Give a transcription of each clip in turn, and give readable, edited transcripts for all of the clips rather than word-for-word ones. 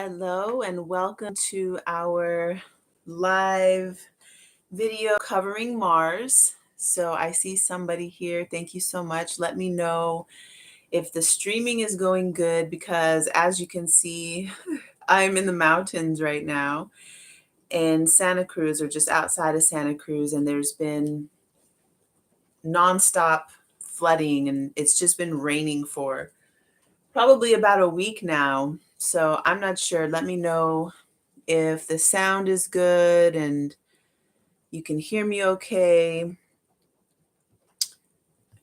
Hello and welcome to our live video covering Mars. So I see somebody here. Thank you so much. Let me know if the streaming is going good because as you can see, I'm in the mountains right now in Santa Cruz or just outside of Santa Cruz, and there's been nonstop flooding and it's just been raining for probably about a week now. So I'm not sure. Let me know if the sound is good and you can hear me okay.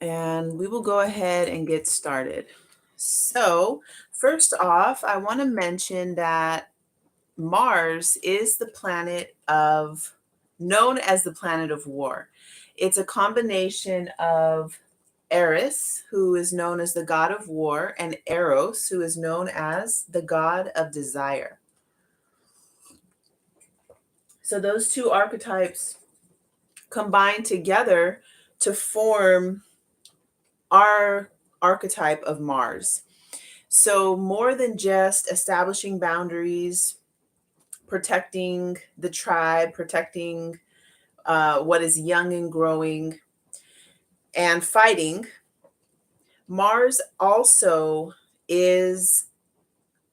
And we will go ahead and get started. So, first off, I want to mention that Mars is the planet of, known as the planet of war. It's a combination of Eris, who is known as the god of war, and Eros, who is known as the god of desire. So those two archetypes combine together to form our archetype of Mars. So, more than just establishing boundaries, protecting the tribe, protecting what is young and growing, and fighting, Mars also is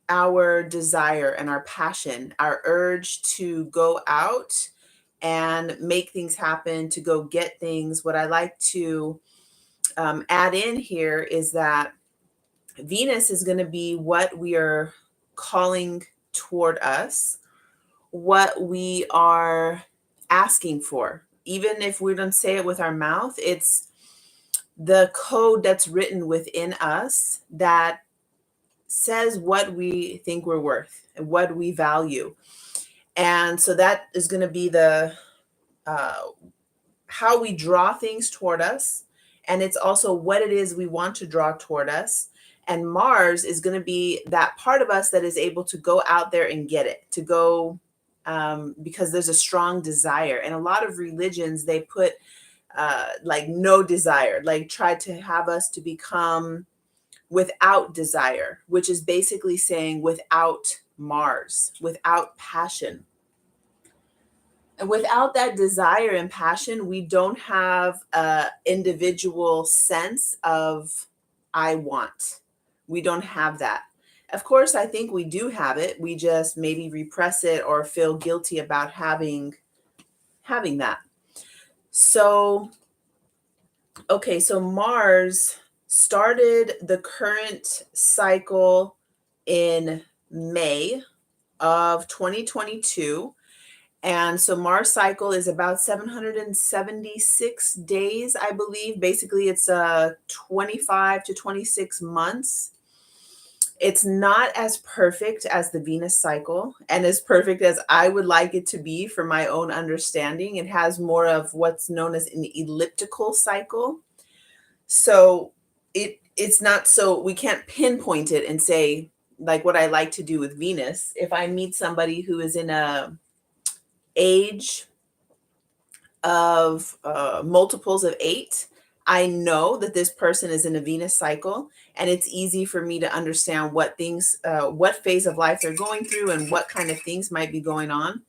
our desire and our passion, our urge to go out and make things happen, to go get things. What I like to add in here is that Venus is going to be what we are calling toward us, what we are asking for. Even if we don't say it with our mouth, it's the code that's written within us that says what we think we're worth and what we value. And so that is going to be the how we draw things toward us. And it's also what it is we want to draw toward us. And Mars is going to be that part of us that is able to go out there and get it, to go because there's a strong desire. And a lot of religions, they put like no desire, like try to have us to become without desire, which is basically saying without Mars, without passion. And without that desire and passion, we don't have an individual sense of I want. We don't have that. Of course, I think we do have it. We just maybe repress it or feel guilty about having that. So, okay, so Mars started the current cycle in May of 2022. And so Mars cycle is about 776 days, I believe. Basically, it's 25 to 26 months. It's not as perfect as the Venus cycle and as perfect as I would like it to be for my own understanding. It has more of what's known as an elliptical cycle. So it's not, so we can't pinpoint it and say, like what I like to do with Venus. If I meet somebody who is in a age of multiples of 8, I know that this person is in a Venus cycle, and it's easy for me to understand what things, what phase of life they're going through and what kind of things might be going on.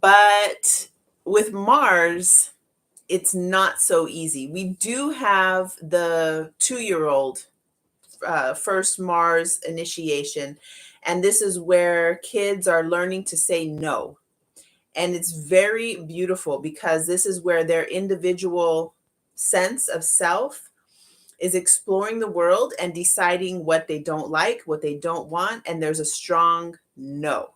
But with Mars, it's not so easy. We do have the 2-year-old first Mars initiation, and this is where kids are learning to say no. And it's very beautiful because this is where their individual sense of self is exploring the world and deciding what they don't like, what they don't want. And there's a strong no.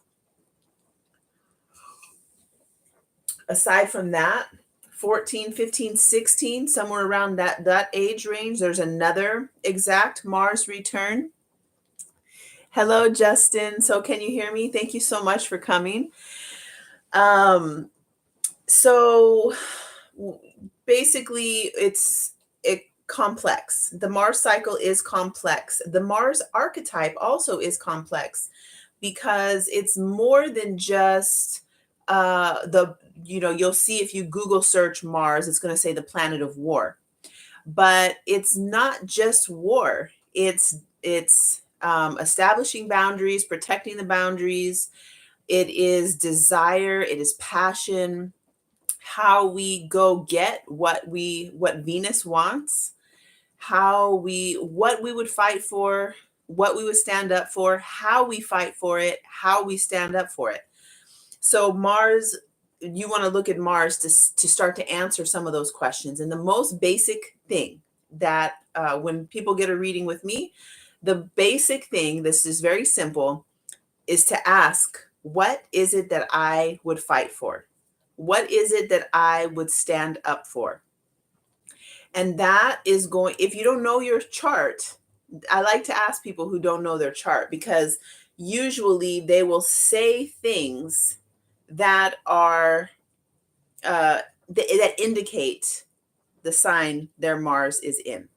Aside from that, 14, 15, 16, somewhere around that age range, there's another exact Mars return. Hello, Justin. So can you hear me? Thank you so much for coming. So basically it's complex. The Mars cycle is complex. The Mars archetype also is complex because it's more than just you'll see if you Google search Mars, it's going to say the planet of war. But it's not just war. It's establishing boundaries, protecting the boundaries. It is desire, it is passion, how we go get what Venus wants, what we would fight for, what we would stand up for, how we fight for it, how we stand up for it. So Mars, you want to look at Mars to start to answer some of those questions. And the most basic thing that when people get a reading with me, the basic thing, this is very simple, is to ask, what is it that I would fight for? What is it that I would stand up for? And that is going, if you don't know your chart, I like to ask people who don't know their chart, because usually they will say things that are that indicate the sign their Mars is in.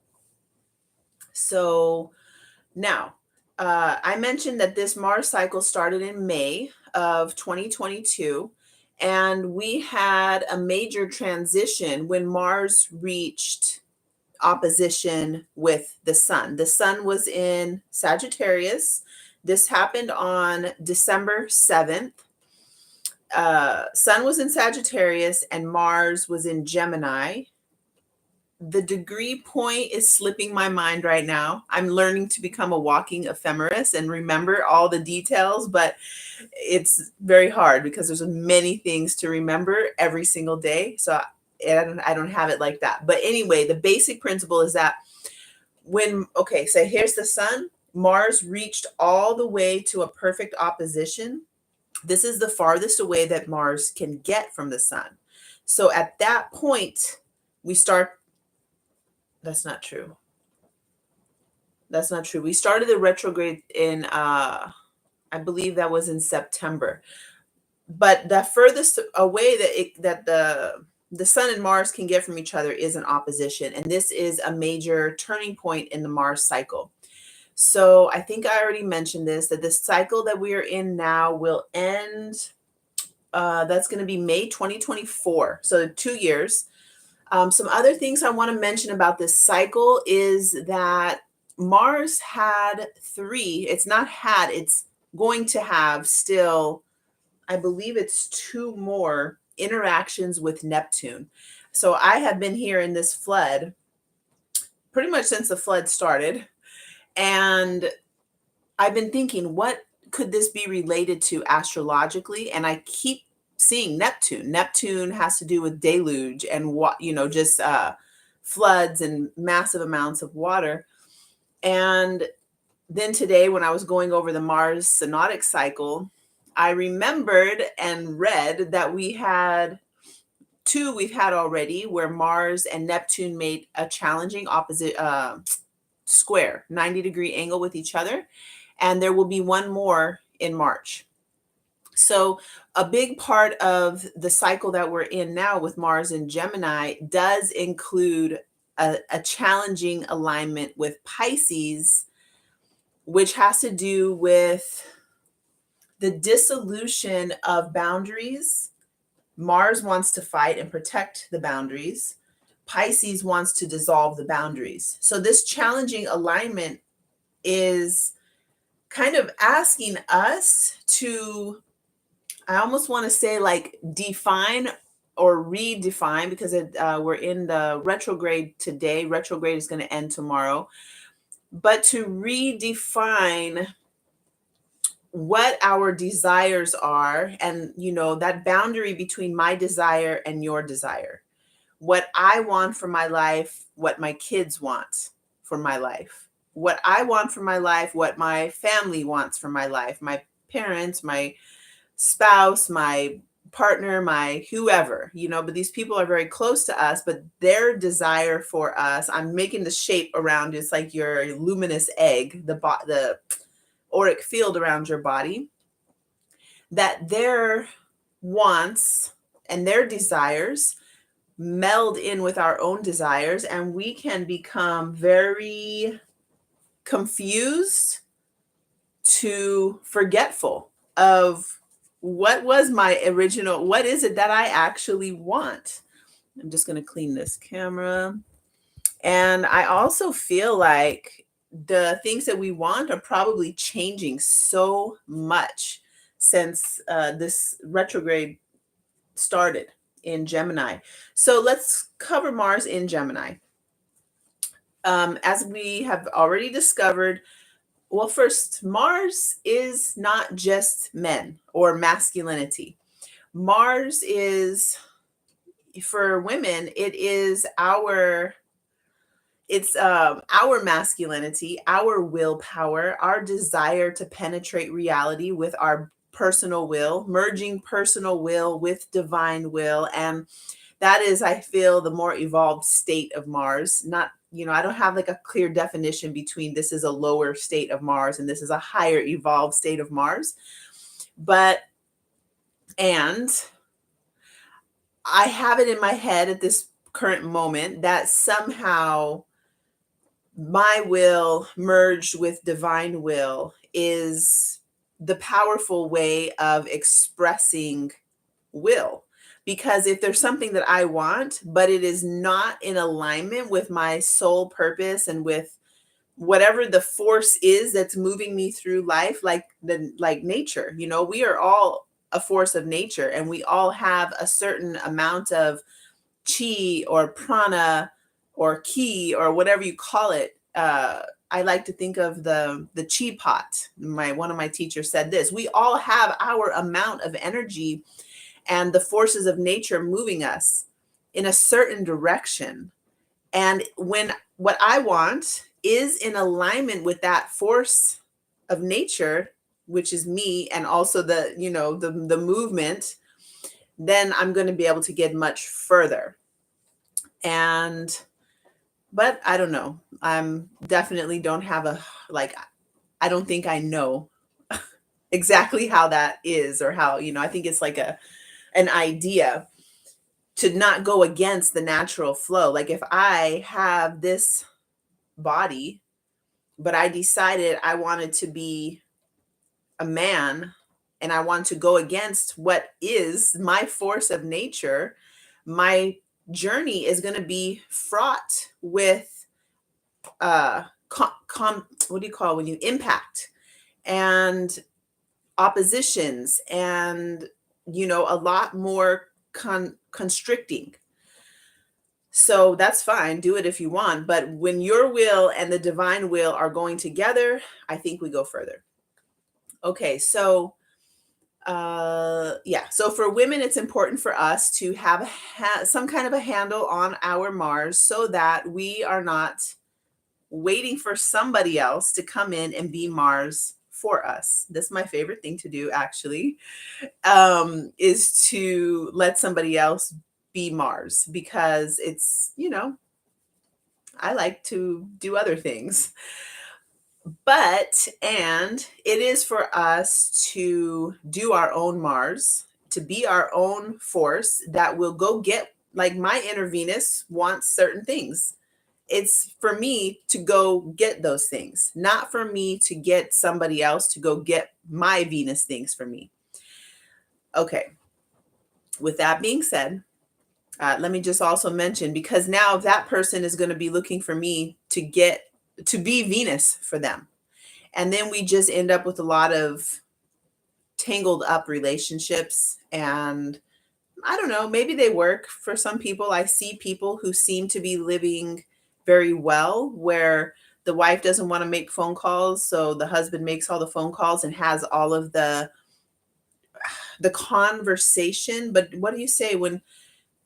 So now, I mentioned that this Mars cycle started in May of 2022, and we had a major transition when Mars reached opposition with the sun. The sun was in Sagittarius. This happened on December 7th. Sun was in Sagittarius and Mars was in Gemini. The degree point is slipping my mind right now. I'm learning to become a walking ephemeris and remember all the details, but it's very hard because there's many things to remember every single day. So I don't have it like that. But anyway, the basic principle is that so here's the sun. Mars reached all the way to a perfect opposition. This is the farthest away that Mars can get from the sun. So at that point, we start. That's not true. That's not true. We started the retrograde in, I believe that was in September. But the furthest away that the sun and Mars can get from each other is an opposition. And this is a major turning point in the Mars cycle. So I think I already mentioned this, that the cycle that we are in now will end. That's going to be May 2024. So 2 years. Some other things I want to mention about this cycle is that Mars had it's going to have still, I believe it's 2 more interactions with Neptune. So I have been here in this flood pretty much since the flood started. And I've been thinking, what could this be related to astrologically? And I keep seeing Neptune. Neptune has to do with deluge and just floods and massive amounts of water. And then today, when I was going over the Mars synodic cycle, I remembered and read that we've had already, where Mars and Neptune made a challenging opposite square, 90-degree angle with each other. And there will be one more in March. So a big part of the cycle that we're in now with Mars and Gemini does include a challenging alignment with Pisces, which has to do with the dissolution of boundaries. Mars wants to fight and protect the boundaries. Pisces wants to dissolve the boundaries. So this challenging alignment is kind of asking us to, I almost want to say, like, define or redefine, because we're in the retrograde today. Retrograde is going to end tomorrow. But to redefine what our desires are, and that boundary between my desire and your desire, what I want for my life, what my kids want for my life, what I want for my life, what my family wants for my life, my parents, my spouse, my partner, my whoever, but these people are very close to us, but their desire for us, I'm making the shape around, it's like your luminous egg, the auric field around your body, that their wants and their desires meld in with our own desires, and we can become very confused to forgetful of what was my original, what is it that I actually want. I'm just going to clean this camera. And I also feel like the things that we want are probably changing so much since this retrograde started in Gemini. So let's cover Mars in Gemini. As we have already discovered, well, first, Mars is not just men or masculinity. Mars is, for women, our masculinity, our willpower, our desire to penetrate reality with our personal will, merging personal will with divine will. And that is, I feel, the more evolved state of Mars. Not, I don't have like a clear definition between this is a lower state of Mars and this is a higher evolved state of Mars. But, and I have it in my head at this current moment that somehow my will merged with divine will is the powerful way of expressing will. Because if there's something that I want, but it is not in alignment with my soul purpose and with whatever the force is that's moving me through life, like nature, we are all a force of nature, and we all have a certain amount of chi or prana or ki or whatever you call it. I like to think of the chi pot. One of my teachers said this: we all have our amount of energy and the forces of nature moving us in a certain direction. And when what I want is in alignment with that force of nature, which is me, and also the movement, then I'm going to be able to get much further. But I don't know. I'm definitely don't have I don't think I know exactly how that is, or how, I think it's like an idea to not go against the natural flow. Like if I have this body, but I decided I wanted to be a man and I want to go against what is my force of nature, my journey is going to be fraught with what do you call when you impact and oppositions and a lot more constricting. So that's fine, do it if you want, but when your will and the divine will are going together, I think we go further. Okay, so so for women, it's important for us to have some kind of a handle on our Mars so that we are not waiting for somebody else to come in and be Mars for us. That's my favorite thing to do, actually, is to let somebody else be Mars, because it's, I like to do other things. And it is for us to do our own Mars, to be our own force that will go get, like my inner Venus wants certain things. It's for me to go get those things, not for me to get somebody else to go get my Venus things for me. Okay. With that being said, let me just also mention, because now that person is going to be looking for me to be Venus for them. And then we just end up with a lot of tangled up relationships. And I don't know, maybe they work for some people. I see people who seem to be living very well, where the wife doesn't want to make phone calls, so the husband makes all the phone calls and has all of the conversation. But what do you say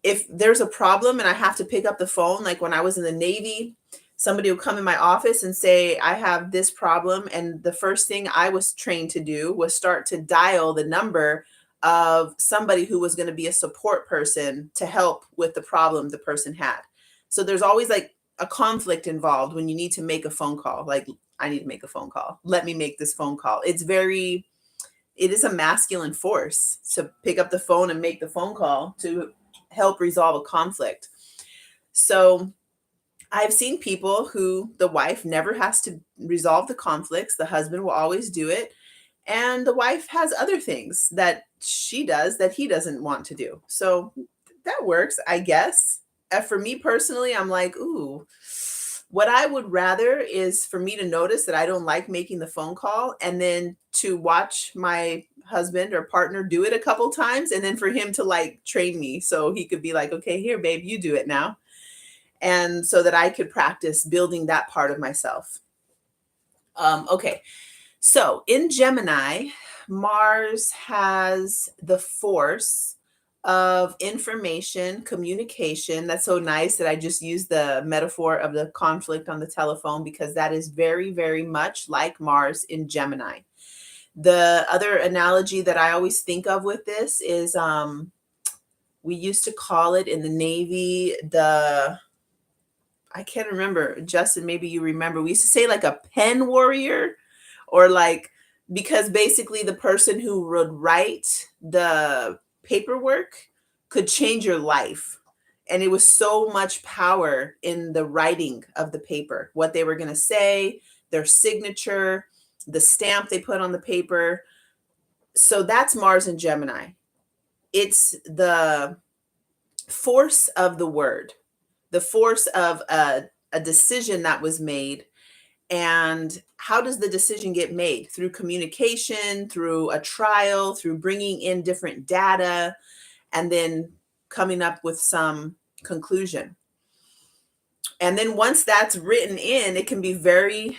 if there's a problem and I have to pick up the phone? Like when I was in the Navy, somebody would come in my office and say, I have this problem. And the first thing I was trained to do was start to dial the number of somebody who was going to be a support person to help with the problem the person had. So there's always like a conflict involved when you need to make a phone call. Like, I need to make a phone call. Let me make this phone call. It is a masculine force to pick up the phone and make the phone call to help resolve a conflict. So I've seen people who the wife never has to resolve the conflicts. The husband will always do it. And the wife has other things that she does that he doesn't want to do. So that works, I guess. For me personally, I'm like, ooh, What I would rather is for me to notice that I don't like making the phone call, and then to watch my husband or partner do it a couple times, and then for him to like train me so he could be like, okay, here, babe, you do it now. And so that I could practice building that part of myself. Okay, so in Gemini, Mars has the force of information, communication. That's so nice that I just used the metaphor of the conflict on the telephone, because that is very, very much like Mars in Gemini. The other analogy that I always think of with this is we used to call it in the Navy I can't remember. Justin, maybe you remember. We used to say like a pen warrior, or like, because basically the person who would write the paperwork could change your life. And it was so much power in the writing of the paper, what they were going to say, their signature, the stamp they put on the paper. So that's Mars and Gemini. It's the force of the word, the force of a decision that was made. And how does the decision get made? Through communication, through a trial, through bringing in different data, and then coming up with some conclusion. And then once that's written in, it can be very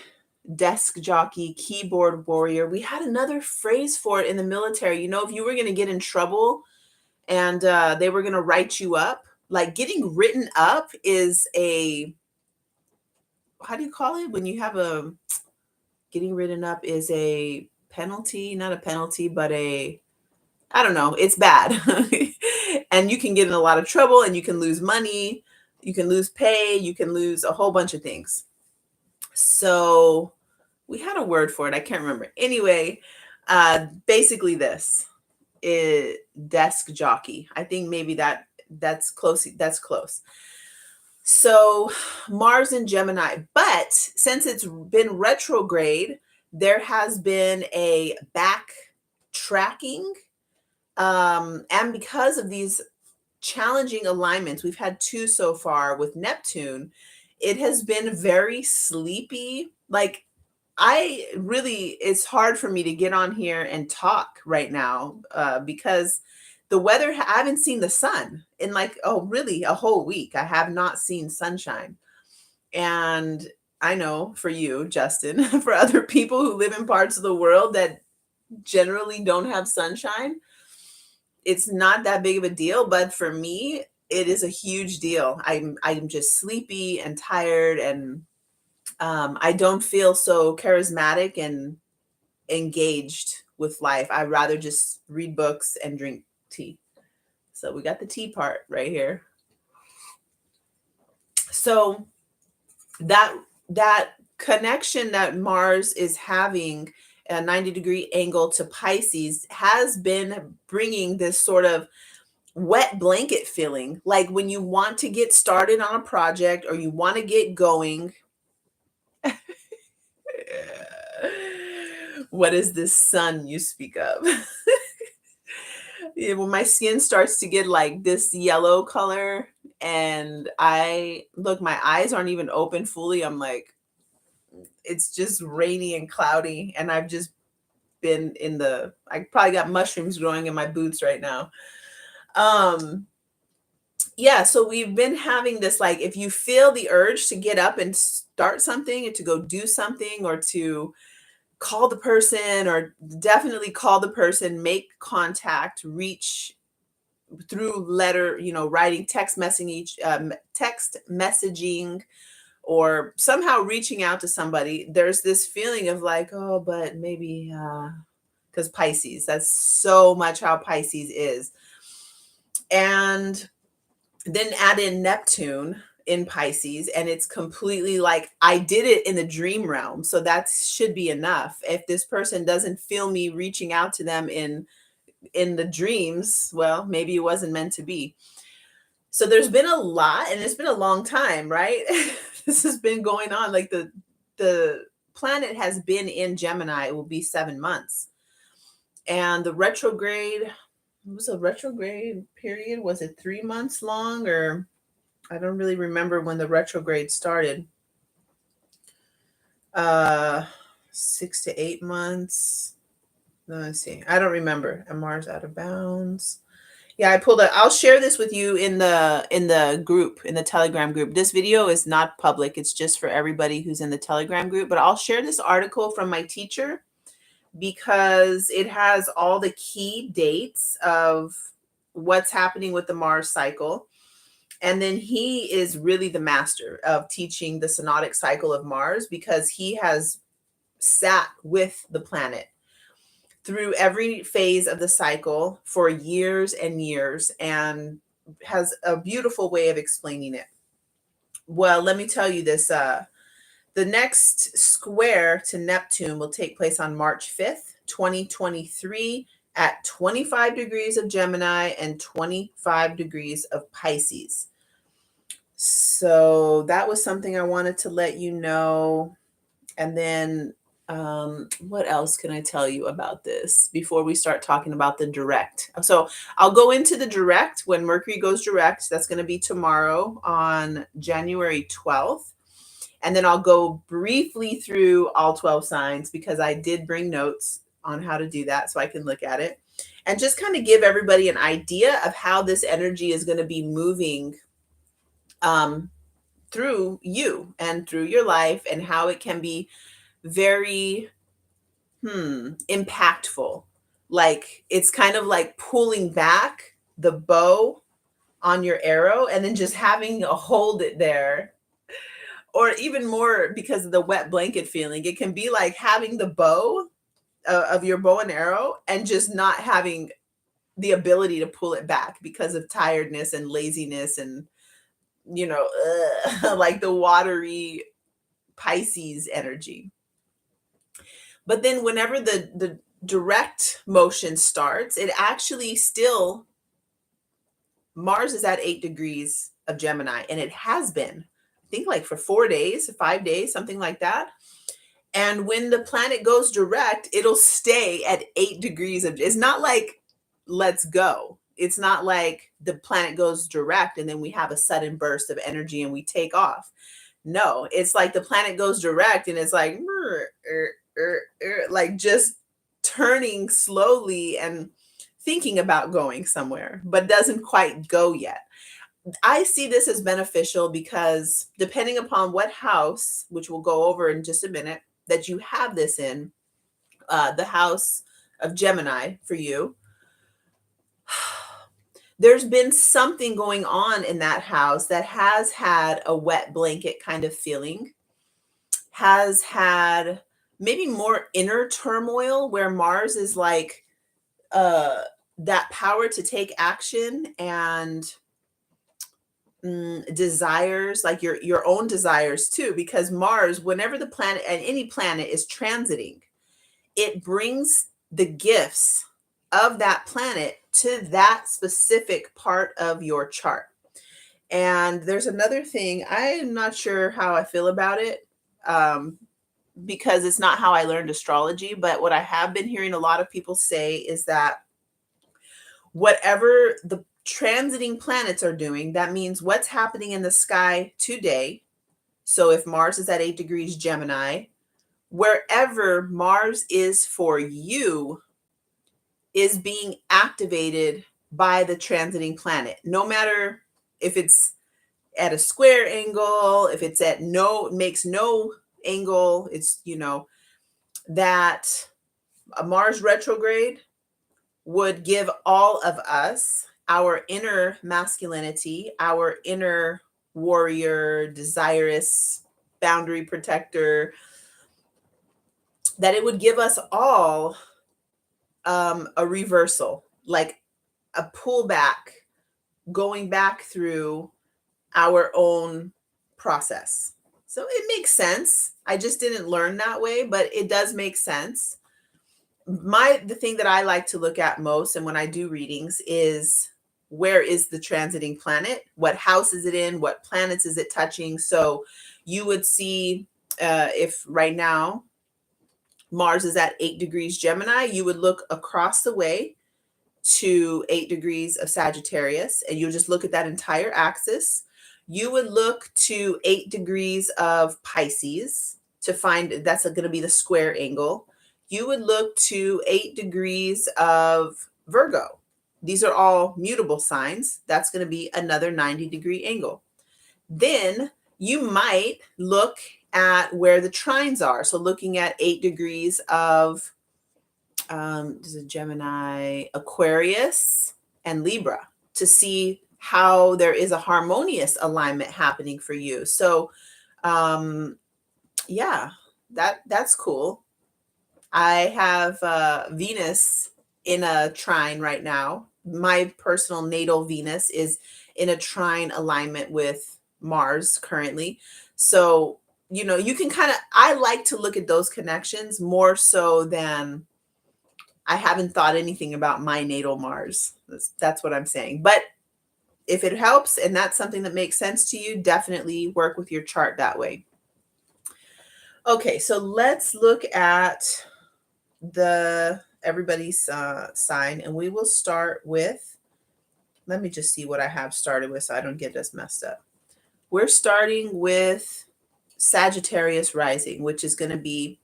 desk jockey, keyboard warrior. We had another phrase for it in the military. You know, if you were going to get in trouble and they were going to write you up, like getting written up is how do you call it when you have getting written up is a penalty, not a penalty, but I don't know, it's bad. And you can get in a lot of trouble, and you can lose money, you can lose pay, you can lose a whole bunch of things. So we had a word for it, I can't remember. Anyway, basically this is desk jockey. I think maybe that's close. That's close. So Mars and Gemini, but since it's been retrograde, there has been a backtracking. And because of these challenging alignments, we've had two so far with Neptune, it has been very sleepy. Like, it's hard for me to get on here and talk right now because the weather, I haven't seen the sun in like, really a whole week. I have not seen sunshine. And I know for you, Justin, for other people who live in parts of the world that generally don't have sunshine, it's not that big of a deal. But for me, it is a huge deal. I'm just sleepy and tired, and I don't feel so charismatic and engaged with life. I'd rather just read books and drink tea. So we got the tea part right here. So that connection that Mars is having, a 90-degree angle to Pisces, has been bringing this sort of wet blanket feeling. Like when you want to get started on a project or you want to get going. What is this sun you speak of? When my skin starts to get like this yellow color, and my eyes aren't even open fully. I'm like, it's just rainy and cloudy, and I've just been I probably got mushrooms growing in my boots right now. Yeah, so we've been having this, like, if you feel the urge to get up and start something and to go do something, or to call the person, or definitely call the person, make contact, reach through letter, writing, text messaging, or somehow reaching out to somebody. There's this feeling of like, oh, but maybe, because Pisces, that's so much how Pisces is. And then add in Neptune in Pisces, and it's completely like, I did it in the dream realm. So that should be enough. If this person doesn't feel me reaching out to them in the dreams, well, maybe it wasn't meant to be. So there's been a lot, and it's been a long time, right? This has been going on. Like the planet has been in Gemini. It will be 7 months. And the retrograde, was a retrograde period. Was it 3 months long, or I don't really remember when the retrograde started. Uh 6 to 8 months. Let's see. I don't remember. And Mars out of bounds. Yeah, I pulled it. I'll share this with you in the group, in the Telegram group. This video is not public. It's just for everybody who's in the Telegram group, but I'll share this article from my teacher because it has all the key dates of what's happening with the Mars cycle. And then he is really the master of teaching the synodic cycle of Mars because he has sat with the planet through every phase of the cycle for years and years and has a beautiful way of explaining it. Well, let me tell you this. The next square to Neptune will take place on March 5th, 2023, at 25 degrees of Gemini and 25 degrees of Pisces. So that was something I wanted to let you know. And then what else can I tell you about this before we start talking about the direct? So I'll go into the direct when Mercury goes direct. That's going to be tomorrow on January 12th. And then I'll go briefly through all 12 signs because I did bring notes on how to do that so I can look at it and just kind of give everybody an idea of how this energy is going to be moving through you and through your life and how it can be very impactful. Like it's kind of like pulling back the bow on your arrow and then just having to hold it there. Or even more because of the wet blanket feeling, it can be like having the bow of your bow and arrow and just not having the ability to pull it back because of tiredness and laziness and, like the watery Pisces energy. But then whenever the direct motion starts, it actually still, Mars is at 8 degrees of Gemini, and it has been, I think like for 4 days, 5 days, something like that. And when the planet goes direct, it'll stay at 8 degrees of, it's not like, let's go. It's not like the planet goes direct and then we have a sudden burst of energy and we take off. No, it's like the planet goes direct and it's like, like just turning slowly and thinking about going somewhere, but doesn't quite go yet. I see this as beneficial because depending upon what house, which we'll go over in just a minute, that you have this in, the house of Gemini for you, there's been something going on in that house that has had a wet blanket kind of feeling, has had maybe more inner turmoil where Mars is like that power to take action and desires, like your own desires too, because Mars, whenever the planet and any planet is transiting, it brings the gifts of that planet to that specific part of your chart. And there's another thing, I'm not sure how I feel about it, because it's not how I learned astrology, but what I have been hearing a lot of people say is that whatever the transiting planets are doing, that means what's happening in the sky today. So if Mars is at 8 degrees Gemini, wherever Mars is for you is being activated by the transiting planet. No matter if it's at a square angle, if it's at makes no angle, it's, that a Mars retrograde would give all of us our inner masculinity, our inner warrior, desirous, boundary protector, that it would give us all a reversal, like a pullback, going back through our own process. So it makes sense. I just didn't learn that way, but it does make sense. The thing that I like to look at most, and when I do readings, is where is the transiting planet? What house is it in? What planets is it touching? So you would see if right now Mars is at 8 degrees Gemini, you would look across the way to 8 degrees of Sagittarius, and you just look at that entire axis. You would look to 8 degrees of Pisces. to find that's going to be the square angle. You would look to 8 degrees of Virgo. These are all mutable signs. That's going to be another 90-degree angle. Then you might look at where the trines are. So looking at 8 degrees of this is Gemini, Aquarius, and Libra to see how there is a harmonious alignment happening for you. So yeah, that's cool. I have Venus in a trine right now. My personal natal Venus is in a trine alignment with Mars currently. So, you can I like to look at those connections more so than I haven't thought anything about my natal Mars. That's what I'm saying. But if it helps and that's something that makes sense to you, definitely work with your chart that way. Okay, so let's look at everybody's sign, and we will start with, let me just see what I have started with so I don't get this messed up. We're starting with Sagittarius rising, which is going to be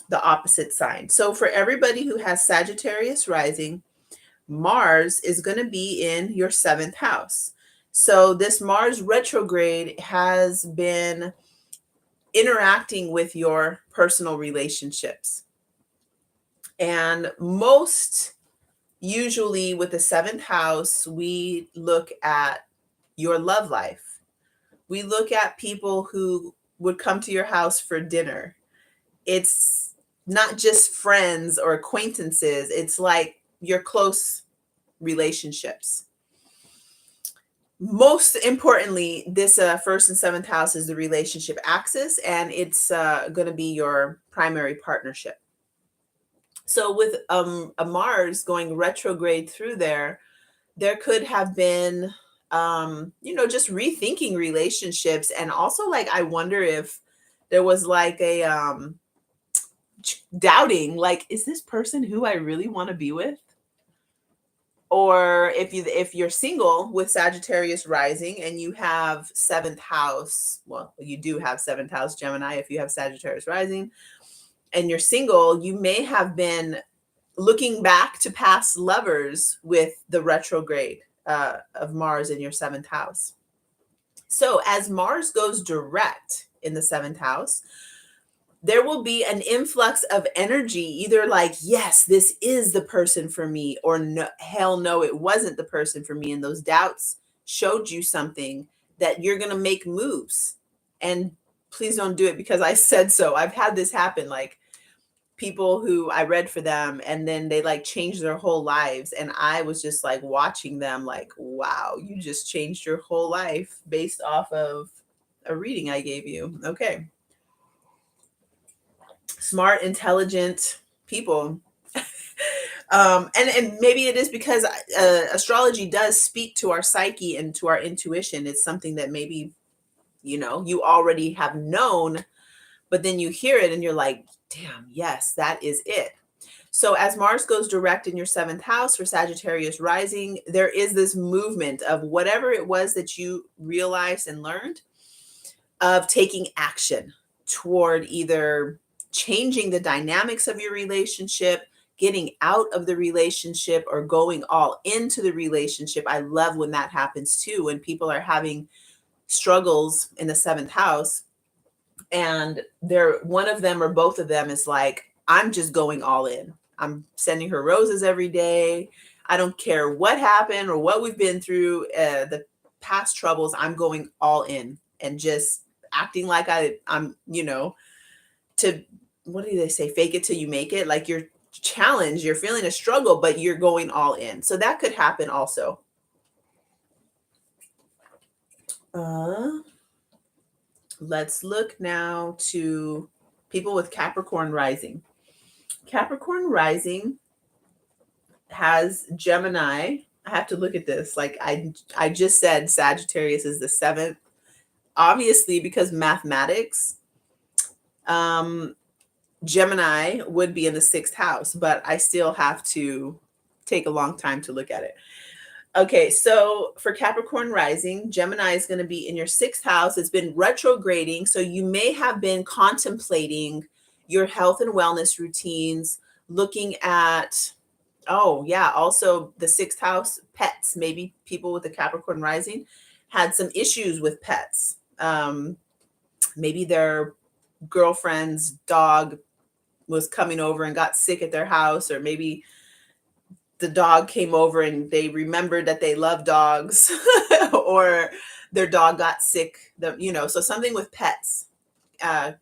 the opposite sign. So for everybody who has Sagittarius rising, Mars is going to be in your 7th house. So this Mars retrograde has been interacting with your personal relationships. And most usually with the 7th house, we look at your love life. We look at people who would come to your house for dinner. It's not just friends or acquaintances. It's like your close relationships. Most importantly, this 1st and 7th house is the relationship axis, and it's going to be your primary partnership. So with a Mars going retrograde through there could have been, just rethinking relationships. And also, like, I wonder if there was like a doubting, like, is this person who I really want to be with? Or if you're single with Sagittarius rising and you have 7th house, well, you do have 7th house Gemini if you have Sagittarius rising, and you're single, you may have been looking back to past lovers with the retrograde of Mars in your 7th house. So as Mars goes direct in the 7th house, there will be an influx of energy, either like, yes, this is the person for me, or no, hell no, it wasn't the person for me. And those doubts showed you something that you're going to make moves. And please don't do it because I said so. I've had this happen, like people who I read for them and then they like changed their whole lives. And I was just like watching them like, wow, you just changed your whole life based off of a reading I gave you. Okay. Smart, intelligent people. And maybe it is because astrology does speak to our psyche and to our intuition. It's something that maybe, you already have known, but then you hear it and you're like, damn, yes, that is it. So as Mars goes direct in your 7th house for Sagittarius rising, there is this movement of whatever it was that you realized and learned, of taking action toward either changing the dynamics of your relationship, getting out of the relationship, or going all into the relationship. I love when that happens too, when people are having struggles in the 7th house and one of them or both of them is like, I'm just going all in. I'm sending her roses every day. I don't care what happened or what we've been through, the past troubles. I'm going all in and just acting like I'm, to, what do they say? Fake it till you make it. Like you're challenged, you're feeling a struggle, but you're going all in. So that could happen also. Let's look now to people with Capricorn rising. Capricorn rising has Gemini. I have to look at this. Like I just said Sagittarius is the 7th. Obviously, because mathematics, Gemini would be in the 6th house, but I still have to take a long time to look at it. Okay, so for Capricorn rising, Gemini is going to be in your sixth house. It's been retrograding. So you may have been contemplating your health and wellness routines, looking at, oh, yeah, also the sixth house, pets. Maybe people with the Capricorn rising had some issues with pets. Maybe their girlfriend's dog was coming over and got sick at their house, or maybe the dog came over and they remembered that they love dogs, or their dog got sick, so something with pets. uh,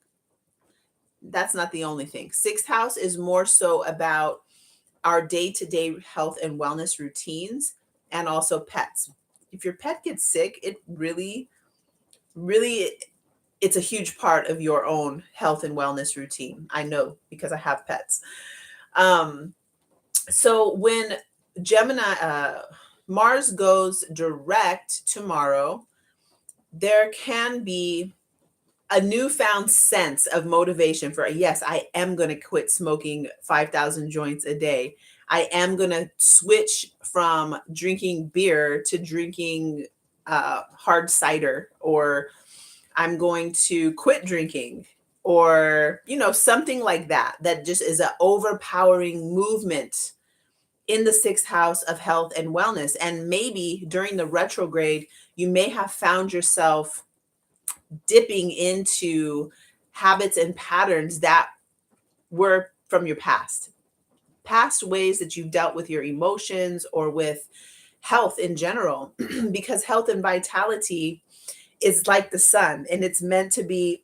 that's not the only thing. Sixth house is more so about our day-to-day health and wellness routines, and also pets. If your pet gets sick, it really, it's a huge part of your own health and wellness routine. I know, because I have pets. So when Gemini, Mars goes direct tomorrow, there can be a newfound sense of motivation for, yes, I am going to quit smoking 5,000 joints a day. I am going to switch from drinking beer to drinking hard cider, or I'm going to quit drinking, or, something like that, that just is an overpowering movement in the sixth house of health and wellness. And maybe during the retrograde, you may have found yourself dipping into habits and patterns that were from your past ways that you've dealt with your emotions or with health in general. Because health and vitality is like the sun, and it's meant to be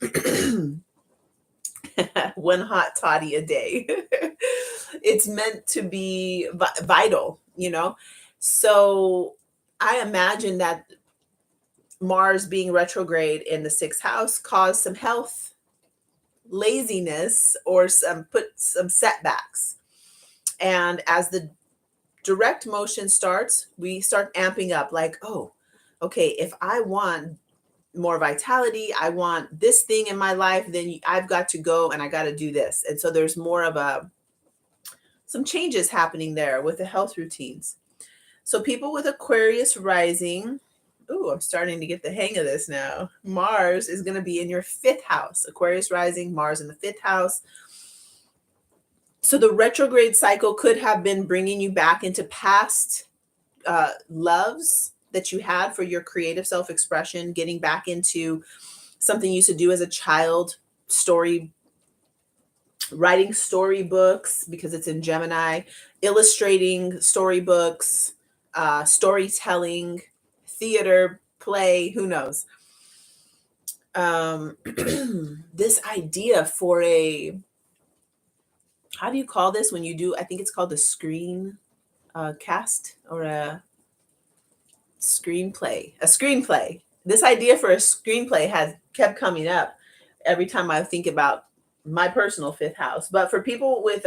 one hot toddy a day. It's meant to be vital, So I imagine that Mars being retrograde in the sixth house caused some health laziness, or some setbacks. And as the direct motion starts, we start amping up, like, oh, okay, if I want more vitality, I want this thing in my life, then I've got to go and I got to do this. And so there's more of some changes happening there with the health routines. So people with Aquarius rising, ooh, I'm starting to get the hang of this now. Mars is going to be in your fifth house. Aquarius rising, Mars in the fifth house. So the retrograde cycle could have been bringing you back into past loves that you had for your creative self-expression, getting back into something you used to do as a child, writing storybooks, because it's in Gemini, illustrating storybooks, storytelling, theater, play, who knows. This idea for how do you call this when you do, I think it's called a screen cast, or a screenplay. This idea for a screenplay has kept coming up every time I think about my personal fifth house. But for people with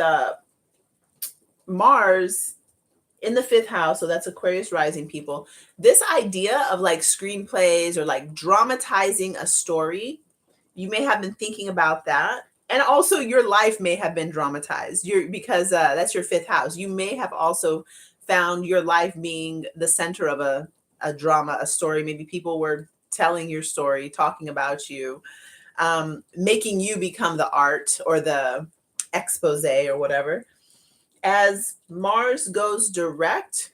Mars in the fifth house, so that's Aquarius rising people, this idea of like screenplays, or like dramatizing a story, you may have been thinking about that. And also your life may have been dramatized, because that's your fifth house. You may have also found your life being the center of a drama, a story. Maybe people were telling your story, talking about you, making you become the art or the expose or whatever. As Mars goes direct,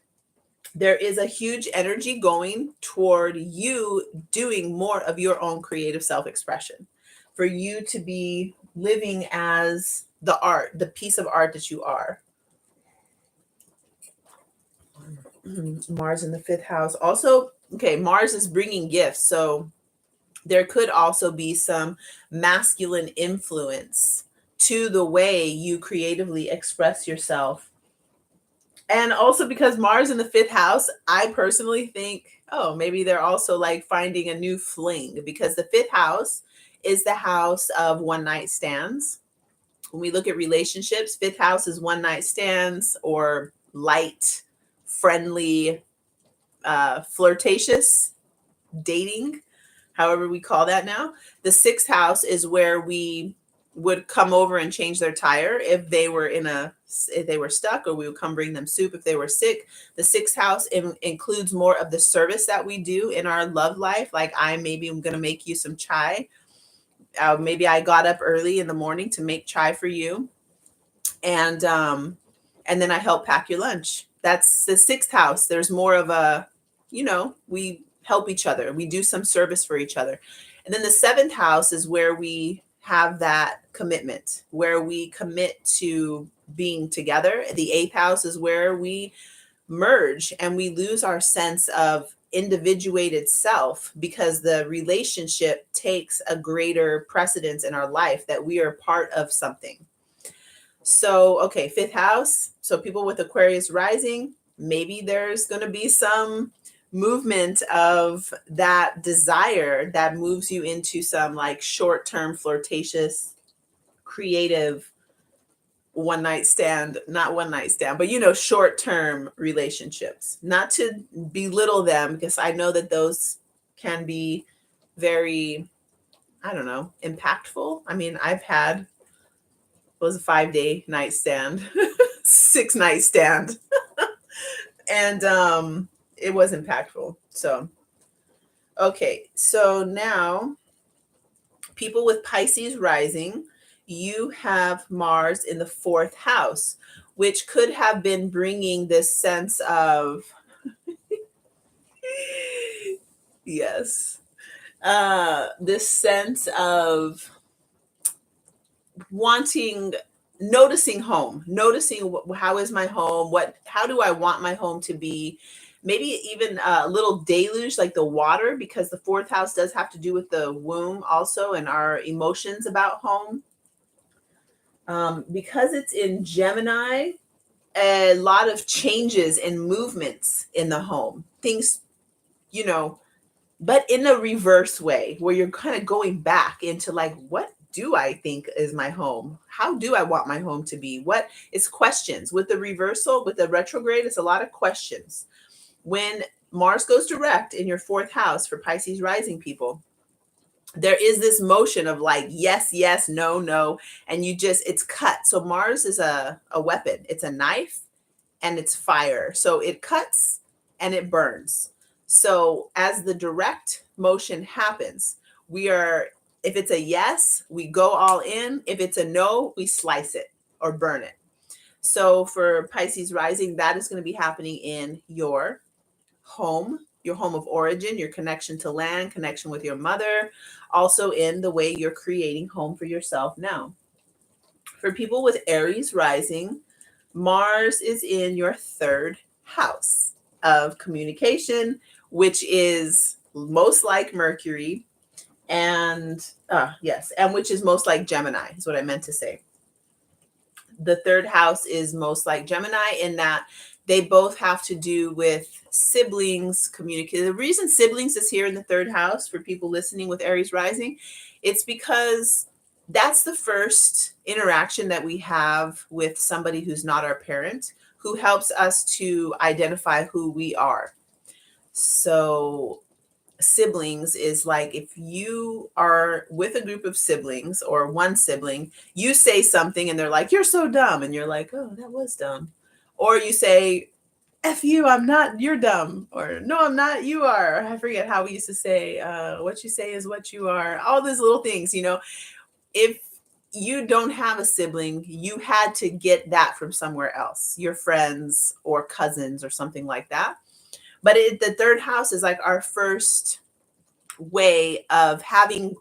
there is a huge energy going toward you doing more of your own creative self-expression, for you to be living as the piece of art that you are. Mars in the fifth house. Also, okay, Mars is bringing gifts. So there could also be some masculine influence to the way you creatively express yourself. And also, because Mars in the fifth house, I personally think, oh, maybe they're also like finding a new fling, because the fifth house is the house of one night stands. When we look at relationships, fifth house is one night stands, or light, friendly, flirtatious dating, however we call that now. The sixth house is where we would come over and change their tire if they were if they were stuck, or we would come bring them soup if they were sick. The sixth house includes more of the service that we do in our love life. Like I'm going to make you some chai. Maybe I got up early in the morning to make chai for you, and then I help pack your lunch. That's the sixth house. There's more of a, we help each other. We do some service for each other. And then the seventh house is where we have that commitment, where we commit to being together. The eighth house is where we merge and we lose our sense of individuated self, because the relationship takes a greater precedence in our life, that we are part of something. So, okay, fifth house. So, people with Aquarius rising, maybe there's going to be some movement of that desire that moves you into some like short term, flirtatious, creative not one night stand, but short term relationships. Not to belittle them, because I know that those can be very, I don't know, impactful. I mean, I've had was a 5-day nightstand, 6-night stand. And it was impactful. So, okay. So now people with Pisces rising, you have Mars in the fourth house, which could have been bringing this sense of, yes, this sense of noticing home, noticing how is my home, how do I want my home to be, maybe even a little deluge, like the water, because the fourth house does have to do with the womb also, and our emotions about home. Because it's in Gemini, a lot of changes and movements in the home, things, but in a reverse way, where you're kind of going back into like, what do I think is my home? How do I want my home to be? What is questions with the reversal, with the retrograde? It's a lot of questions. When Mars goes direct in your fourth house for Pisces rising people, there is this motion of like, yes, yes, no, no. And it's cut. So Mars is a weapon. It's a knife and it's fire. So it cuts and it burns. So as the direct motion happens, if it's a yes, we go all in. If it's a no, we slice it or burn it. So for Pisces rising, that is going to be happening in your home of origin, your connection to land, connection with your mother, also in the way you're creating home for yourself now. For people with Aries rising, Mars is in your third house of communication, which is most like Mercury, and yes, and which is most like Gemini, is what I meant to say. The third house is most like Gemini in that they both have to do with siblings, communicate. The reason siblings is here in the third house for people listening with Aries rising, it's because that's the first interaction that we have with somebody who's not our parent, who helps us to identify who we are. So siblings is like, if you are with a group of siblings or one sibling, you say something and they're like, you're so dumb. And you're like, oh, that was dumb. Or you say, F you, I'm not, you're dumb. Or no, I'm not, you are. I forget how we used to say, what you say is what you are. All these little things, if you don't have a sibling, you had to get that from somewhere else, your friends or cousins or something like that. But the third house is like our first way of having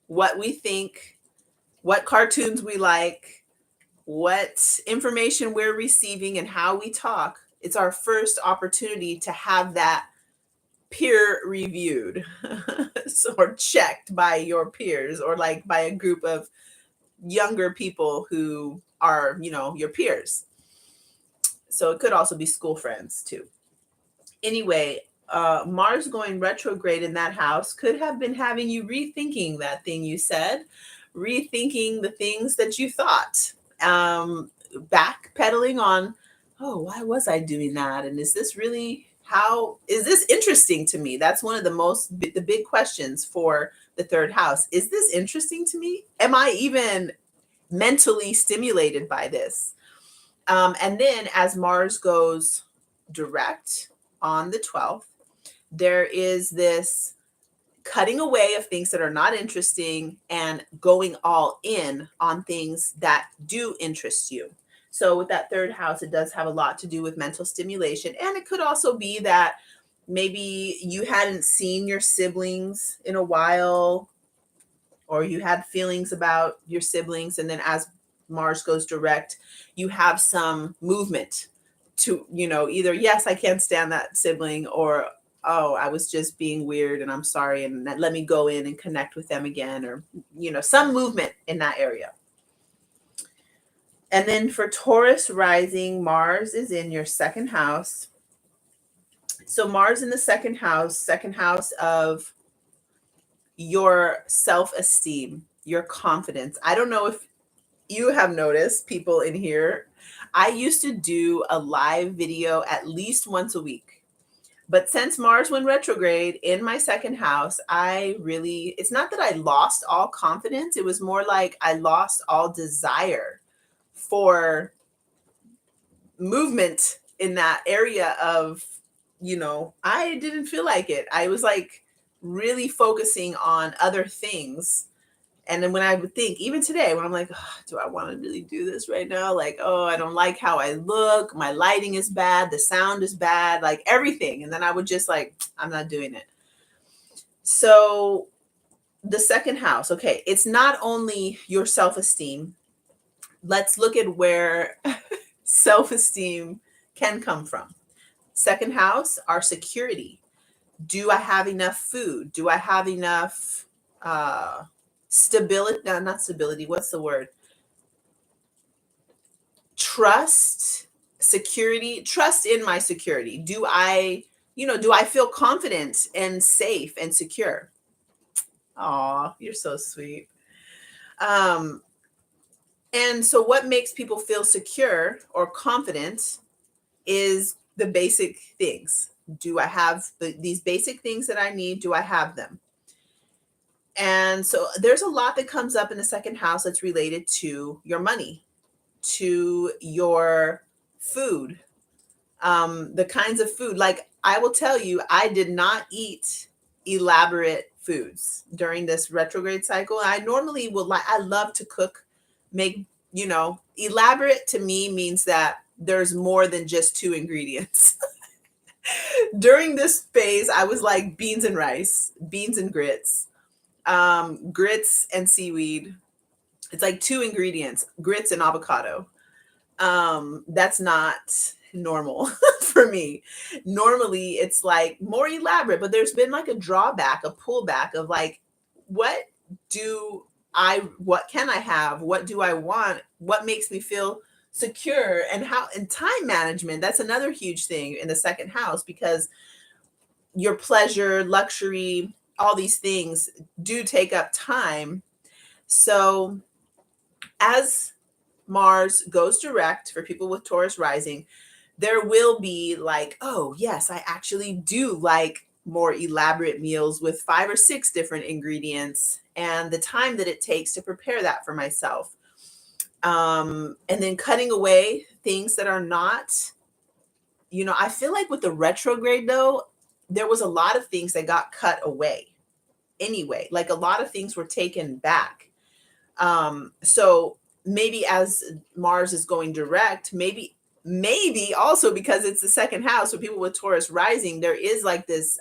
what we think, what cartoons we like, what information we're receiving, and how we talk. It's our first opportunity to have that peer reviewed or checked by your peers, or like by a group of younger people who are, your peers. So it could also be school friends too. Anyway, Mars going retrograde in that house could have been having you rethinking that thing you said, rethinking the things that you thought, backpedaling on, oh, why was I doing that? And is this interesting to me? That's one of the big questions for the third house. Is this interesting to me? Am I even mentally stimulated by this. And then as Mars goes direct on the 12th, there is this cutting away of things that are not interesting and going all in on things that do interest you. So with that third house, it does have a lot to do with mental stimulation. And it could also be that maybe you hadn't seen your siblings in a while, or you had feelings about your siblings. And then as Mars goes direct, you have some movement to, either, yes, I can't stand that sibling, or, oh, I was just being weird and I'm sorry. And let me go in and connect with them again, or, some movement in that area. And then for Taurus rising, Mars is in your second house. So Mars in the second house of your self-esteem, your confidence. I don't know if you have noticed, people in here, I used to do a live video at least once a week. But since Mars went retrograde in my second house, it's not that I lost all confidence. It was more like I lost all desire for movement in that area of, I didn't feel like it. I was like really focusing on other things. And then when I would think, even today, when I'm like, oh, do I want to really do this right now? Like, oh, I don't like how I look. My lighting is bad. The sound is bad, like everything. And then I would just like, I'm not doing it. So the second house, okay, it's not only your self-esteem. Let's look at where self-esteem can come from. Second house, our security. Do I have enough food? Do I have enough stability? No, not stability. What's the word? Trust, security, trust in my security. Do I feel confident and safe and secure? Aw, you're so sweet. And so what makes people feel secure or confident is the basic things. Do I have these basic things that I need? Do I have them? And so there's a lot that comes up in the second house that's related to your money, to your food, the kinds of food. Like I will tell you, I did not eat elaborate foods during this retrograde cycle. I normally will I love to cook, make, elaborate to me means that there's more than just two ingredients. During this phase, I was like beans and rice, beans and grits, grits and seaweed. It's like two ingredients, grits and avocado. That's not normal for me. Normally it's like more elaborate, but there's been like a drawback, a pullback of like, what can I have? What do I want? What makes me feel secure? And time management, that's another huge thing in the second house, because your pleasure, luxury, all these things do take up time. So as Mars goes direct for people with Taurus rising, there will be like, oh, yes, I actually do like more elaborate meals with 5 or 6 different ingredients, and the time that it takes to prepare that for myself. And then cutting away things that are not, I feel like with the retrograde though, there was a lot of things that got cut away anyway. Like a lot of things were taken back. So maybe as Mars is going direct, maybe also because it's the second house for people with Taurus rising, there is like this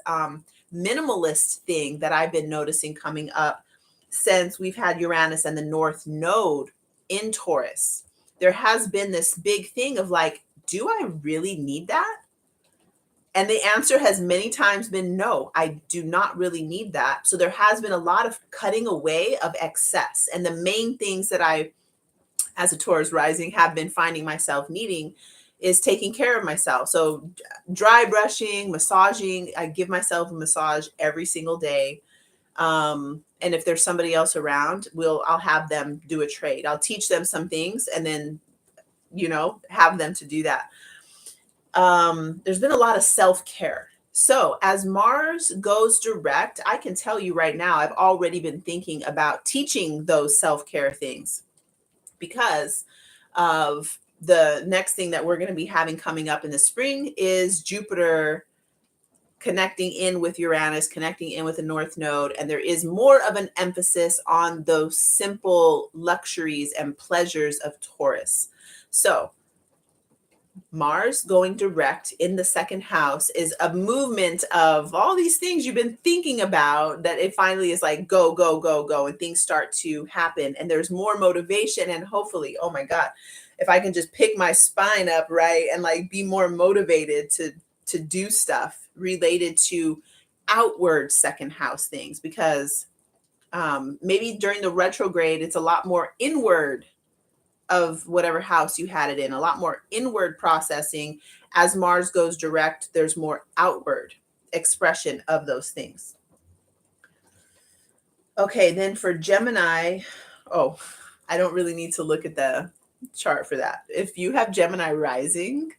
minimalist thing that I've been noticing coming up since we've had Uranus and the North Node in Taurus. There has been this big thing of like, do I really need that? And the answer has many times been no, I do not really need that. So there has been a lot of cutting away of excess. And the main things that I, as a Taurus rising, have been finding myself needing is taking care of myself. So dry brushing, massaging, I give myself a massage every single day. And if there's somebody else around, I'll have them do a trade. I'll teach them some things and then, have them to do that. There's been a lot of self-care. So as Mars goes direct, I can tell you right now, I've already been thinking about teaching those self-care things. because of the next thing that we're going to be having coming up in the spring is Jupiter connecting in with Uranus, connecting in with the North Node. And there is more of an emphasis on those simple luxuries and pleasures of Taurus. So Mars going direct in the second house is a movement of all these things you've been thinking about, that it finally is like go, go, go, go, and things start to happen. And there's more motivation. And hopefully, oh my God, if I can just pick my spine up, right, and like be more motivated to do stuff related to outward second house things, because maybe during the retrograde, it's a lot more inward of whatever house you had it in, a lot more inward processing. As Mars goes direct, there's more outward expression of those things. Okay, then for Gemini, oh, I don't really need to look at the chart for that. If you have Gemini rising,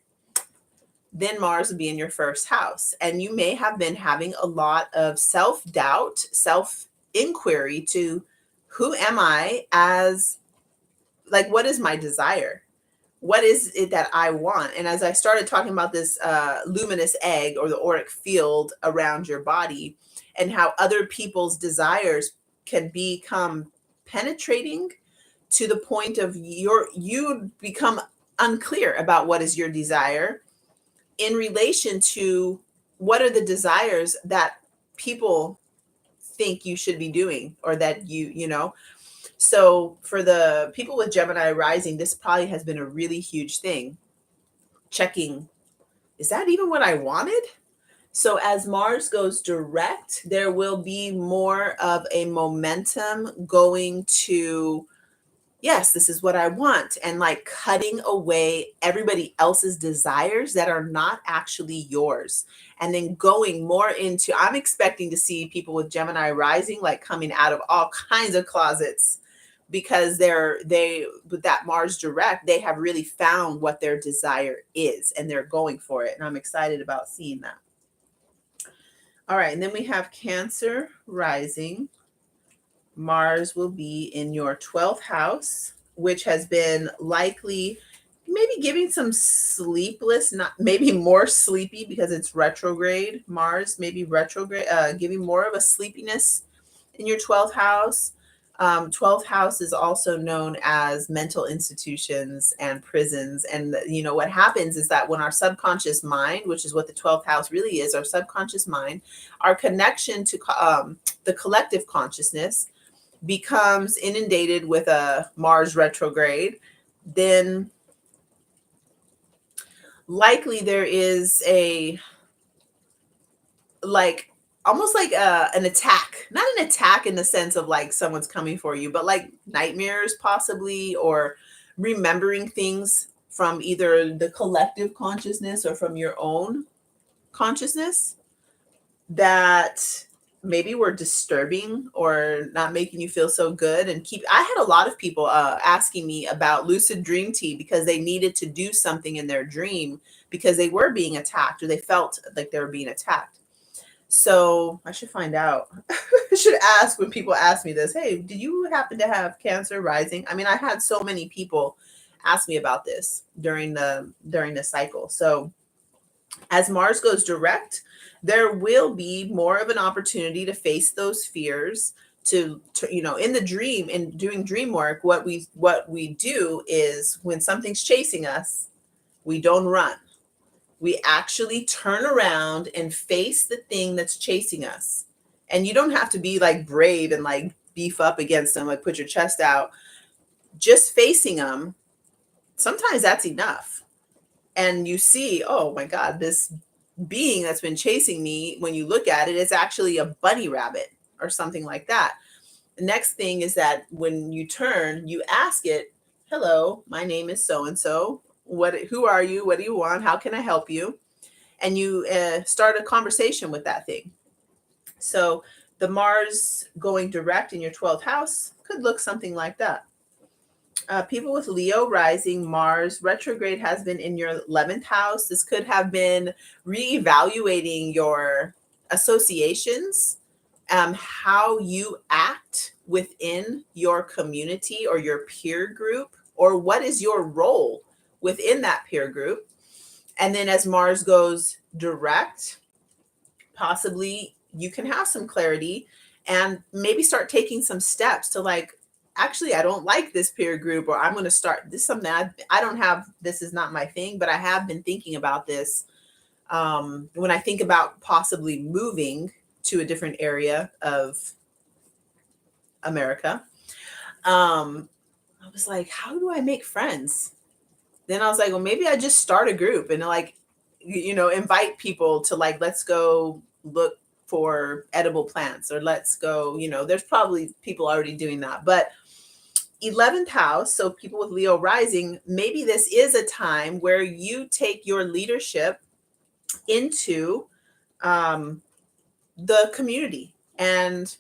then Mars would be in your first house. And you may have been having a lot of self-doubt, self-inquiry to who am I, as like, what is my desire? What is it that I want? And as I started talking about this luminous egg, or the auric field around your body, and how other people's desires can become penetrating to the point of you become unclear about what is your desire in relation to what are the desires that people think you should be doing, or that you know. So for the people with Gemini rising, this probably has been a really huge thing. Checking, is that even what I wanted? So as Mars goes direct, there will be more of a momentum going to, yes, this is what I want. And like cutting away everybody else's desires that are not actually yours. And then going more into, I'm expecting to see people with Gemini rising, like coming out of all kinds of closets, because they with that Mars direct, they have really found what their desire is and they're going for it. And I'm excited about seeing that. All right, and then we have Cancer rising. Mars will be in your 12th house, which has been likely maybe giving some sleepless, not maybe more sleepy because it's retrograde. Mars maybe retrograde, giving more of a sleepiness in your 12th house. 12th house is also known as mental institutions and prisons. And you know what happens is that when our subconscious mind, which is what the 12th house really is, our subconscious mind, our connection to the collective consciousness becomes inundated with a Mars retrograde, then likely there is a, like, almost like an attack, not an attack in the sense of like someone's coming for you, but like nightmares possibly, or remembering things from either the collective consciousness or from your own consciousness that maybe were disturbing or not making you feel so good. And I had a lot of people asking me about lucid dream tea because they needed to do something in their dream because they were being attacked, or they felt like they were being attacked. So I should find out. I should ask when people ask me this, hey, do you happen to have Cancer rising? I mean, I had so many people ask me about this during the cycle. So as Mars goes direct, there will be more of an opportunity to face those fears, to you know, in the dream and doing dream work. What we do is, when something's chasing us, we don't run. We actually turn around and face the thing that's chasing us. And you don't have to be like brave and like beef up against them, like put your chest out. Just facing them, sometimes that's enough. And you see, oh my God, this being that's been chasing me, when you look at it, it's actually a bunny rabbit or something like that. The next thing is that when you turn, you ask it, hello, my name is so and so. Who are you? What do you want? How can I help you? And you start a conversation with that thing. So the Mars going direct in your 12th house could look something like that. People with Leo rising, Mars retrograde has been in your 11th house. This could have been reevaluating your associations, how you act within your community or your peer group or what is your role within that peer group? And then as Mars goes direct, possibly you can have some clarity and maybe start taking some steps to like, actually, I don't like this peer group, or I'm going to start this is something I don't have. This is not my thing, but I have been thinking about this. When I think about possibly moving to a different area of America, I was like, how do I make friends? Then I was like, well, maybe I just start a group and like, invite people to like, let's go look for edible plants, or let's go, there's probably people already doing that. But 11th house, so people with Leo rising, maybe this is a time where you take your leadership into the community and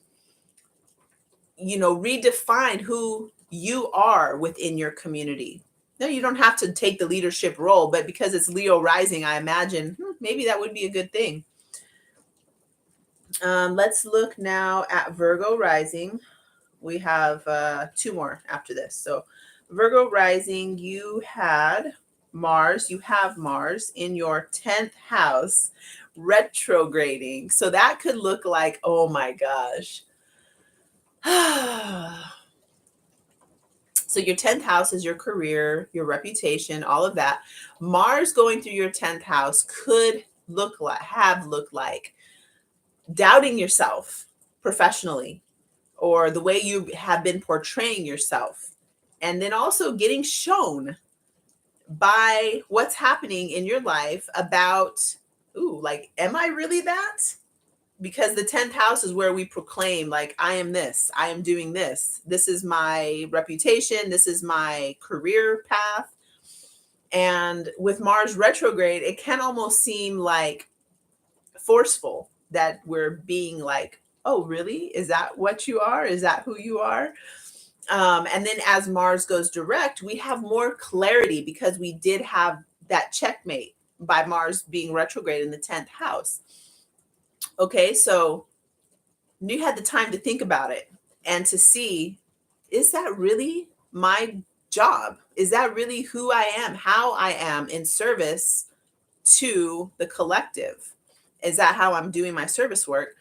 redefine who you are within your community. No, you don't have to take the leadership role, but because it's Leo rising, I imagine maybe that would be a good thing. Let's look now at Virgo rising. We have 2 more after this. So Virgo rising, you have Mars in your 10th house retrograding. So that could look like, oh my gosh. So your 10th house is your career, your reputation, all of that. Mars going through your 10th house could look like doubting yourself professionally, or the way you have been portraying yourself. And then also getting shown by what's happening in your life about, like, am I really that? Because the 10th house is where we proclaim, like, I am this, I am doing this. This is my reputation. This is my career path. And with Mars retrograde, it can almost seem like forceful that we're being like, oh, really? Is that what you are? Is that who you are? And then as Mars goes direct, we have more clarity because we did have that checkmate by Mars being retrograde in the 10th house. Okay, so you had the time to think about it and to see, is that really my job? Is that really who I am, how I am in service to the collective? Is that how I'm doing my service work?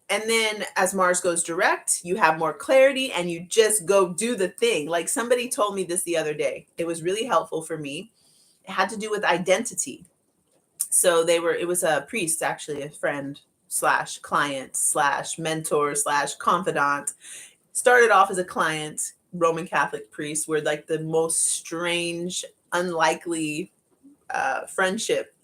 And then as Mars goes direct, you have more clarity and you just go do the thing. Like somebody told me this the other day. It was really helpful for me. It had to do with identity. So it was a priest, actually, a friend / client / mentor / confidant. Started off as a client, Roman Catholic priest. We're like the most strange, unlikely friendship.